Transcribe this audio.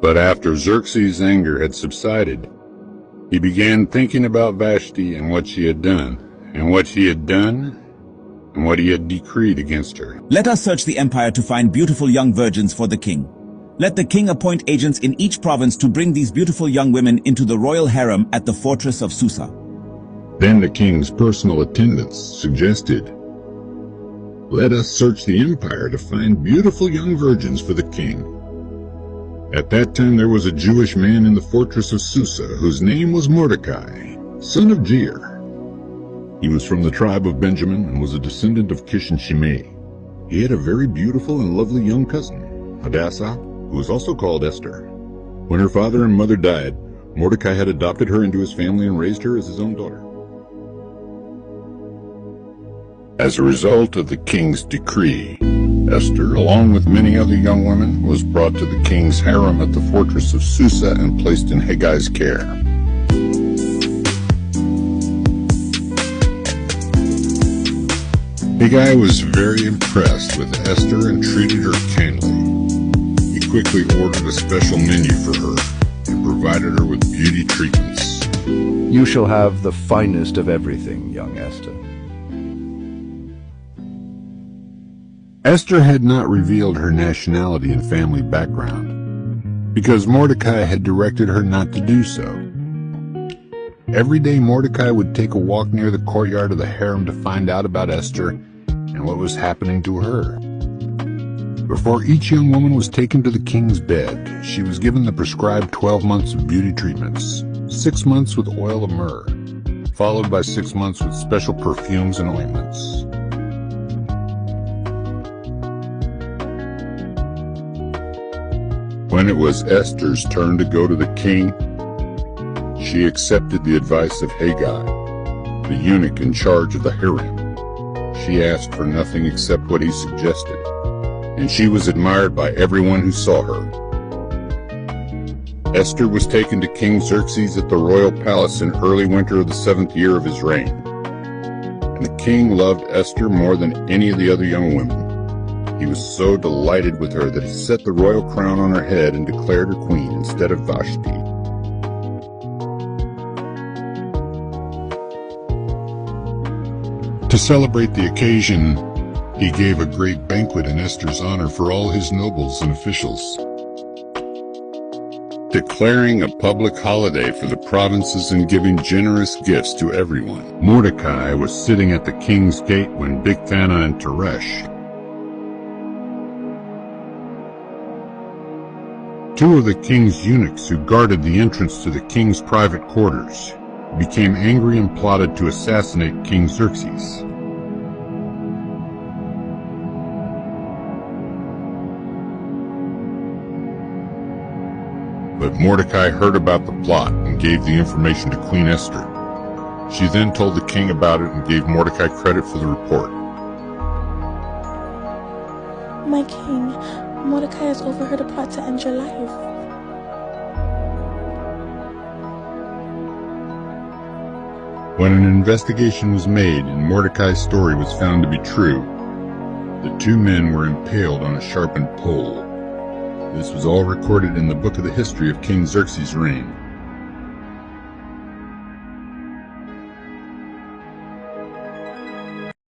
But after Xerxes' anger had subsided, he began thinking about Vashti and what she had done, and what he had decreed against her. Let us search the empire to find beautiful young virgins for the king. Let the king appoint agents in each province to bring these beautiful young women into the royal harem at the fortress of Susa. Then the king's personal attendants suggested, "Let us search the empire to find beautiful young virgins for the king." At that time there was a Jewish man in the fortress of Susa whose name was Mordecai, son of Jair. He was from the tribe of Benjamin and was a descendant of Kish and Shimei. He had a very beautiful and lovely young cousin, Hadassah, who was also called Esther. When her father and mother died, Mordecai had adopted her into his family and raised her as his own daughter. As a result of the king's decree, Esther, along with many other young women, was brought to the king's harem at the fortress of Susa and placed in Heggai's care. Heggai was very impressed with Esther and treated her kindly. He quickly ordered a special menu for her and provided her with beauty treatments. You shall have the finest of everything, young Esther. Esther had not revealed her nationality and family background, because Mordecai had directed her not to do so. Every day Mordecai would take a walk near the courtyard of the harem to find out about Esther and what was happening to her. Before each young woman was taken to the king's bed, she was given the prescribed 12 months of beauty treatments, 6 months with oil of myrrh, followed by 6 months with special perfumes and ointments. When it was Esther's turn to go to the king, she accepted the advice of Heggai, the eunuch in charge of the harem. She asked for nothing except what he suggested, and she was admired by everyone who saw her. Esther was taken to King Xerxes at the royal palace in early winter of the 7th year of his reign. And the king loved Esther more than any of the other young women. He was so delighted with her that he set the royal crown on her head and declared her queen instead of Vashti. To celebrate the occasion, he gave a great banquet in Esther's honor for all his nobles and officials, declaring a public holiday for the provinces and giving generous gifts to everyone. Mordecai was sitting at the king's gate when Bigthana and Teresh, two of the king's eunuchs who guarded the entrance to the king's private quarters, became angry and plotted to assassinate King Xerxes. But Mordecai heard about the plot and gave the information to Queen Esther. She then told the king about it and gave Mordecai credit for the report. My king, Mordecai has overheard a plot to end your life. When an investigation was made and Mordecai's story was found to be true, the two men were impaled on a sharpened pole. This was all recorded in the Book of the History of King Xerxes' reign.